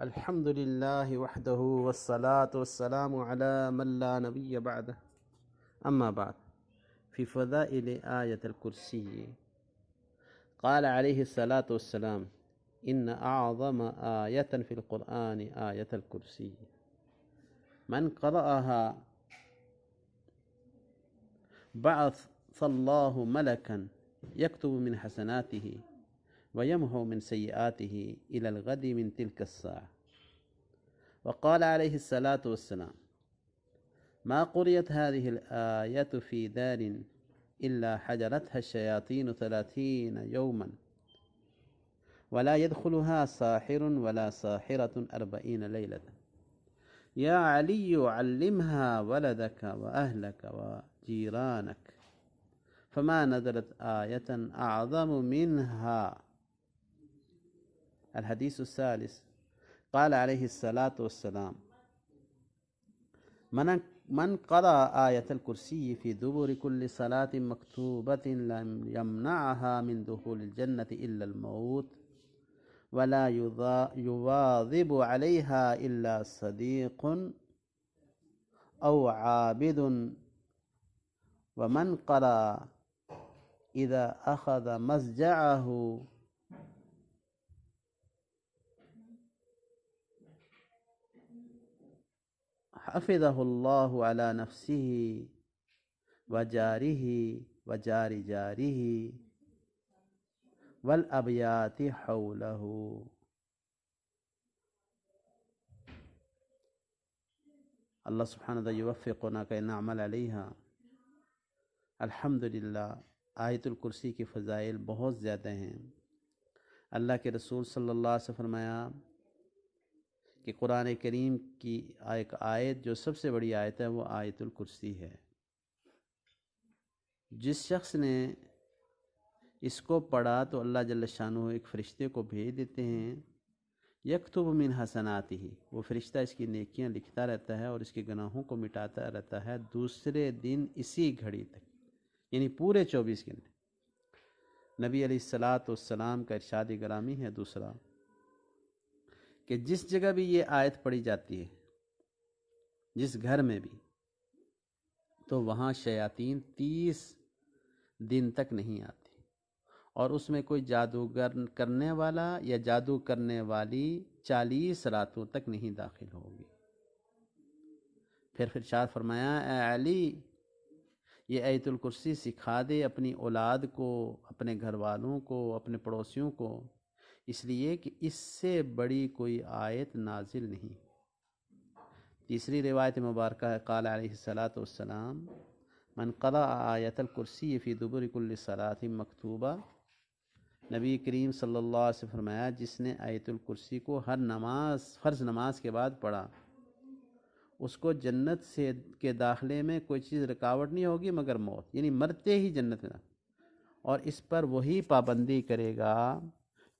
الحمد لله وحده والصلاة والسلام على من لا نبي بعده. أما بعد، في فضائل آية الكرسي قال عليه الصلاة والسلام: إن أعظم آية في القرآن آية الكرسي، من قرأها بعث الله ملكا يكتب من حسناته ويمحو من سيئاته إلى الغد من تلك الساعة. وقال عليه الصلاة والسلام: ما قرئت هذه الآية في دار إلا حجرتها الشياطين 30 يوما، ولا يدخلها ساحر ولا ساحرة 40 ليلة. يا علي علمها ولدك وأهلك وجيرانك، فما نزلت آية أعظم منها. الحديث الثالث، قال عليه الصلاة والسلام: من قرأ آية الكرسي في دبر كل صلاة مكتوبة لم يمنعها من دخول الجنة إلا الموت، ولا يواظب عليها إلا صديق أو عابد. ومن قرأ إذا أخذ مضجعه حفظه الله على نفسه وجاره وجار جاره والأبيات حوله. اللہ سبحانہ وتعالی یوفقنا کہ نعمل علیہا۔ الحمدللہ، آیت الکرسی کی فضائل بہت زیادہ ہیں۔ اللہ کے رسول صلی اللہ علیہ وسلم فرمایا کہ قرآن کریم کی ایک آیت جو سب سے بڑی آیت ہے وہ آیت الکرسی ہے۔ جس شخص نے اس کو پڑھا تو اللہ جل شانہ ایک فرشتے کو بھیج دیتے ہیں، یکتب من حسناتہ، وہ فرشتہ اس کی نیکیاں لکھتا رہتا ہے اور اس کے گناہوں کو مٹاتا رہتا ہے دوسرے دن اسی گھڑی تک، یعنی پورے 24 گھنٹے۔ نبی علیہ الصلاۃ والسلام کا ارشاد گرامی ہے دوسرا کہ جس جگہ بھی یہ آیت پڑھی جاتی ہے، جس گھر میں بھی، تو وہاں شیاطین 30 دن تک نہیں آتی، اور اس میں کوئی جادوگر کرنے والا یا جادو کرنے والی 40 راتوں تک نہیں داخل ہوگی۔ پھر ارشاد فرمایا: اے علی، یہ آیت الکرسی سکھا دے اپنی اولاد کو، اپنے گھر والوں کو، اپنے پڑوسیوں کو، اس لیے کہ اس سے بڑی کوئی آیت نازل نہیں۔ تیسری روایت مبارکہ ہے، قال علیہ الصلاۃ والسلام: من قرأ آیت الکرسی فی دبر کل صلاۃ مکتوبہ، نبی کریم صلی اللہ علیہ وسلم فرمایا جس نے آیت الکرسی کو ہر نماز، فرض نماز کے بعد پڑھا، اس کو جنت سے کے داخلے میں کوئی چیز رکاوٹ نہیں ہوگی مگر موت، یعنی مرتے ہی جنت میں۔ اور اس پر وہی پابندی کرے گا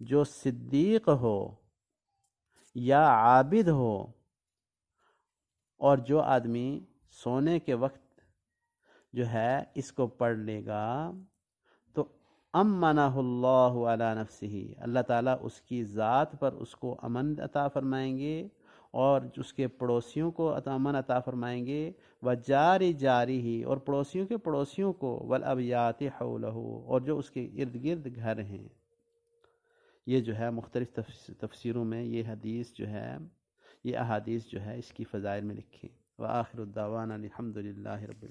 جو صدیق ہو یا عابد ہو، اور جو آدمی سونے کے وقت جو ہے اس کو پڑھ لے گا تو امنہ اللہ علی نفسہ، اللہ تعالیٰ اس کی ذات پر اس کو امن عطا فرمائیں گے، اور اس کے پڑوسیوں کو امن عطا فرمائیں گے، وجاری جاری ہی، اور پڑوسیوں کے پڑوسیوں کو، والابیات حولہ، اور جو اس کے ارد گرد گھر ہیں۔ یہ جو ہے مختلف تفسیروں میں یہ حدیث جو ہے، یہ احادیث جو ہے اس کی فضائل میں لکھی۔ وآخر الدعوانا الحمد للہ رب العالمین۔